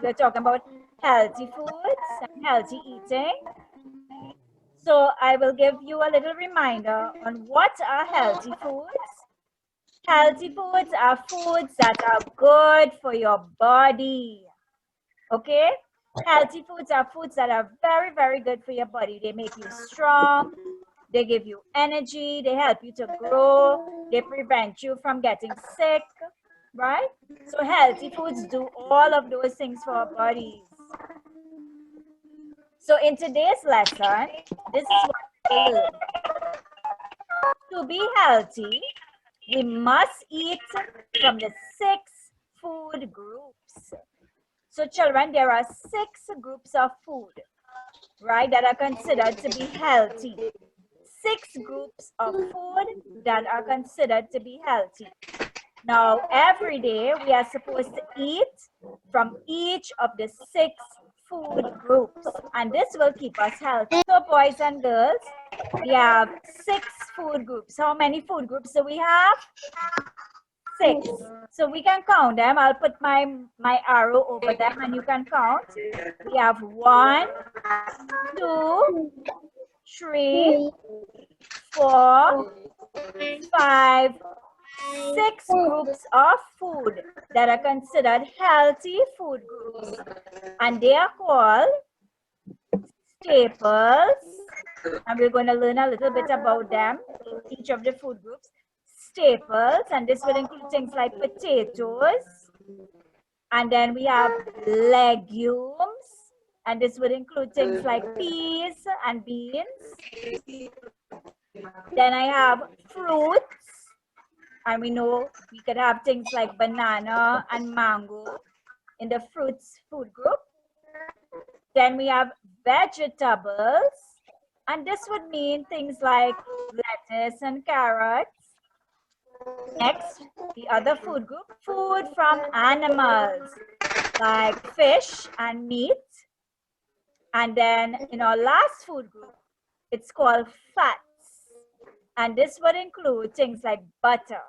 we're talking about healthy foods and healthy eating. So I will give you a little reminder on what are healthy foods. Healthy foods are foods that are good for your body. Okay? Healthy foods are foods that are very, very good for your body. They make you strong. They give you energy. They help you to grow. They prevent you from getting sick. Right? So healthy foods do all of those things for our bodies. So in today's lesson, this is what we will learn. To be healthy, we must eat from the 6 food groups. So children, there are 6 groups of food, right, that are considered to be healthy. 6 groups of food that are considered to be healthy. Now, every day we are supposed to eat from each of the 6 food groups, and this will keep us healthy. So boys and girls, we have 6 food groups. How many food groups do we have? 6. So we can count them. I'll put my arrow over them and you can count. We have 1, 2, 3, 4, 5, 6 groups of food that are considered healthy food groups, and they are called staples, and we're going to learn a little bit about them, each of the food groups. Staples, and this will include things like potatoes, and then we have legumes, and this would include things like peas and beans. Then I have fruits, and we know we could have things like banana and mango in the fruits food group. Then we have vegetables, and this would mean things like lettuce and carrots. Next, the other food group, food from animals like fish and meat. And then in our last food group, it's called fats. And this would include things like butter.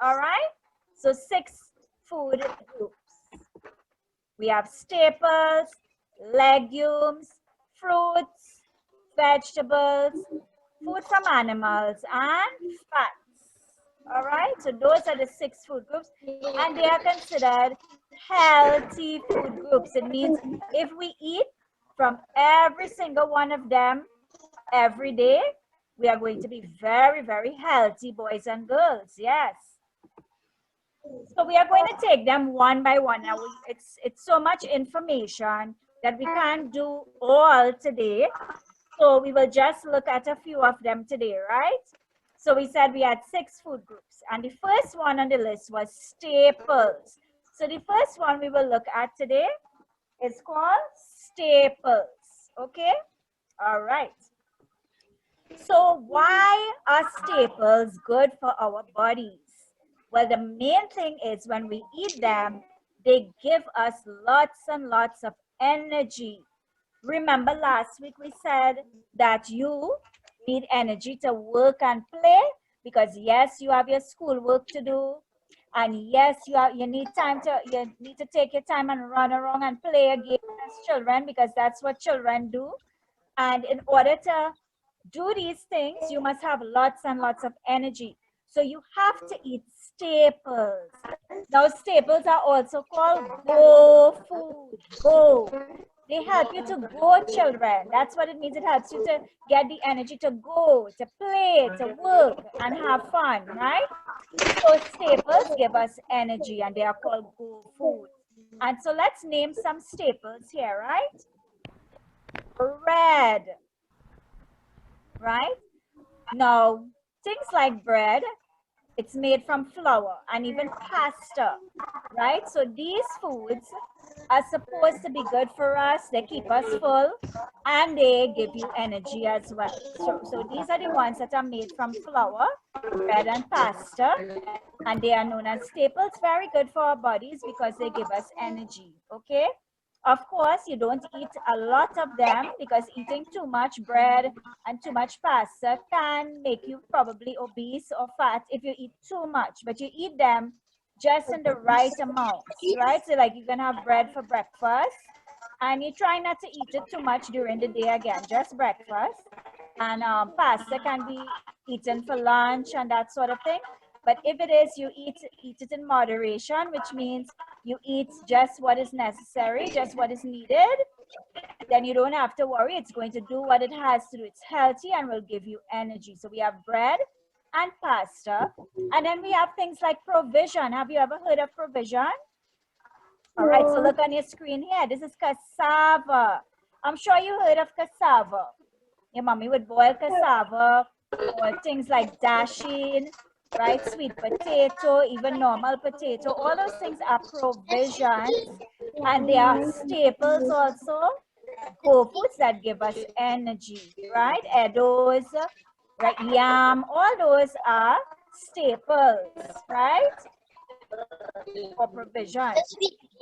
All right? So 6 food groups. We have staples, legumes, fruits, vegetables, food from animals, and fats. All right? So those are the 6 food groups, and they are considered healthy food groups. It means if we eat from every single one of them every day, we are going to be very, very healthy, boys and girls. Yes. So we are going to take them one by one. Now it's so much information that we can't do all today. So we will just look at a few of them today, right? So we said we had 6 food groups, and the first one on the list was staples. So the first one we will look at today is called staples. Okay? All right. So why are staples good for our bodies? Well, the main thing is when we eat them, they give us lots and lots of energy. Remember last week we said that you need energy to work and play, because yes, you have your school work to do, and yes, you need to take your time and run around and play a game as children, because that's what children do. And in order to do these things, you must have lots and lots of energy. So you have to eat staples. Now staples are also called go food. Go. They help you to go, children. That's what it means. It helps you to get the energy to go, to play, to work, and have fun, right? So staples give us energy, and they are called go food. And so let's name some staples here, right? Bread, right? Now, things like bread, it's made from flour, and even pasta, right? So these foods are supposed to be good for us. They keep us full, and they give you energy as well. So these are the ones that are made from flour, bread, and pasta, and they are known as staples. Very good for our bodies because they give us energy, okay? Of course, you don't eat a lot of them, because eating too much bread and too much pasta can make you probably obese or fat if you eat too much. But you eat them just in the right amounts, right? So like you can have bread for breakfast and you try not to eat it too much during the day again, just breakfast. And pasta can be eaten for lunch and that sort of thing. But if it is, you eat it in moderation, which means you eat just what is necessary, just what is needed. Then you don't have to worry. It's going to do what it has to do. It's healthy and will give you energy. So we have bread and pasta. And then we have things like provision. Have you ever heard of provision? All right, so look on your screen here. This is cassava. I'm sure you heard of cassava. Your mommy would boil cassava or things like dasheen, right? Sweet potato, even normal potato. All those things are provisions and they are staples also. Whole foods that give us energy, right? Edos, right? Yam, all those are staples, right? For provision.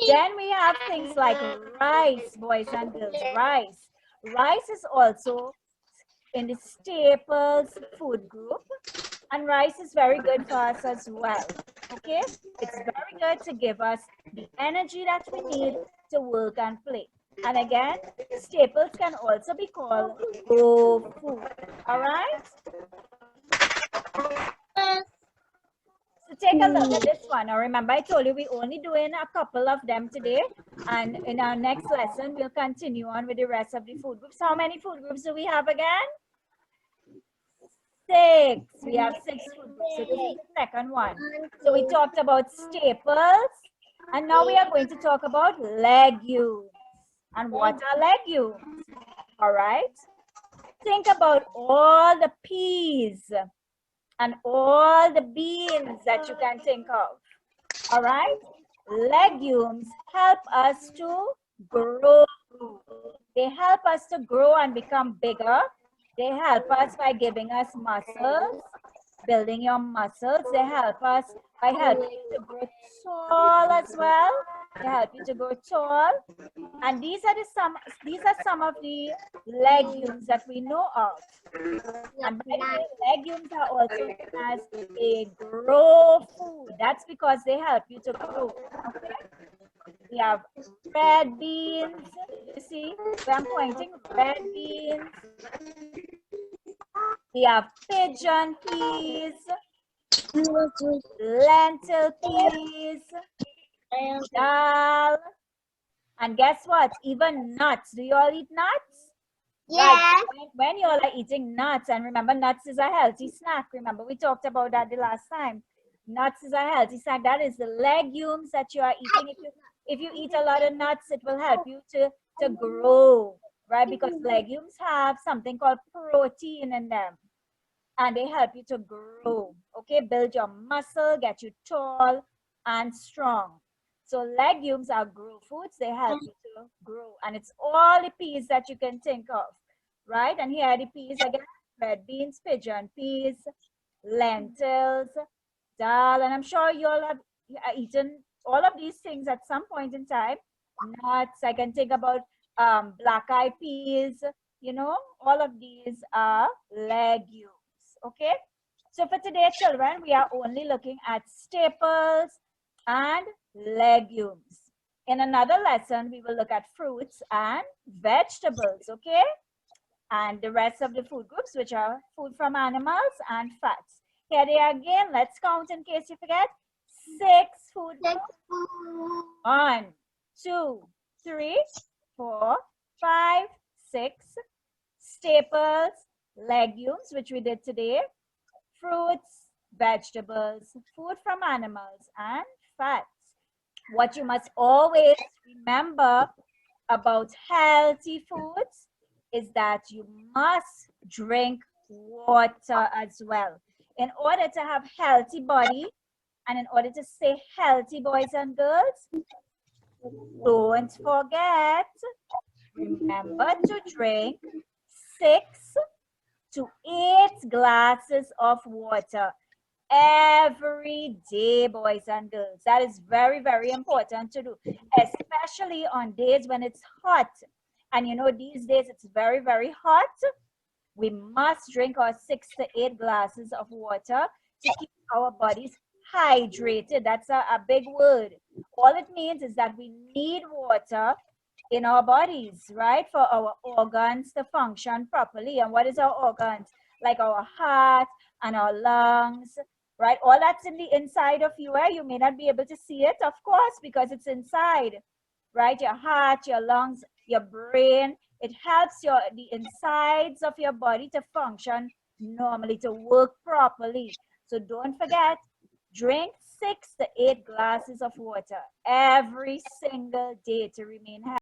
Then we have things like rice, boys and girls, rice. Rice is also in the staples food group, and rice is very good for us as well. Okay, it's very good to give us the energy that we need to work and play. And again, staples can also be called whole food. All right, so take a look at this one. Now remember, I told you we only doing a couple of them today, and in our next lesson we'll continue on with the rest of the food groups. How many food groups do we have again? 6. We have 6 food groups. So this is the second one. So we talked about staples, and now we are going to talk about legumes. And what are legumes? All right. Think about all the peas and all the beans that you can think of. All right. Legumes help us to grow. They help us to grow and become bigger. They help us by giving us muscles, building your muscles. They help us by helping you to grow tall as well. They help you to grow tall. And these are some of the legumes that we know of. And by the way, legumes are also known as a grow food. That's because they help you to grow. Okay? We have red beans. You see where I'm pointing? Red beans. We have pigeon peas, lentil peas, dal, and guess what? Even nuts. Do you all eat nuts? Yeah. Right. When you all are eating nuts, and remember, nuts is a healthy snack. Remember, we talked about that the last time. Nuts is a healthy snack. That is the legumes that you are eating. If you eat a lot of nuts, it will help you to grow, right? Because legumes have something called protein in them, and they help you to grow. Okay, build your muscle, get you tall and strong. So legumes are grow foods. They help you to grow, and it's all the peas that you can think of, right? And here are the peas again: red beans, pigeon peas, lentils, dal, and I'm sure you all have eaten all of these things at some point in time. Nuts, I can think about black-eyed peas, you know, all of these are legumes, okay? So for today, children, we are only looking at staples and legumes. In another lesson, we will look at fruits and vegetables, okay? And the rest of the food groups, which are food from animals and fats. Here they are again. Let's count in case you forget. 6 food groups. 1, 2, 3, 4, 5, 6. Staples, legumes, which we did today. Fruits, vegetables, food from animals, and fats. What you must always remember about healthy foods is that you must drink water as well. In order to have healthy body and in order to stay healthy, boys and girls, don't forget, remember to drink 6 to 8 glasses of water every day, boys and girls. That is very, very important to do, especially on days when it's hot. And you know, these days it's very, very hot. We must drink our 6 to 8 glasses of water to keep our bodies hydrated. That's a big word. All it means is that we need water in our bodies, right? For our organs to function properly. And what is our organs? Like our heart and our lungs, right? All that's in the inside of you. You may not be able to see it, of course, because it's inside, right? Your heart, your lungs, your brain. It helps the insides of your body to function normally, to work properly. So don't forget, drink 6 to 8 glasses of water every single day to remain healthy.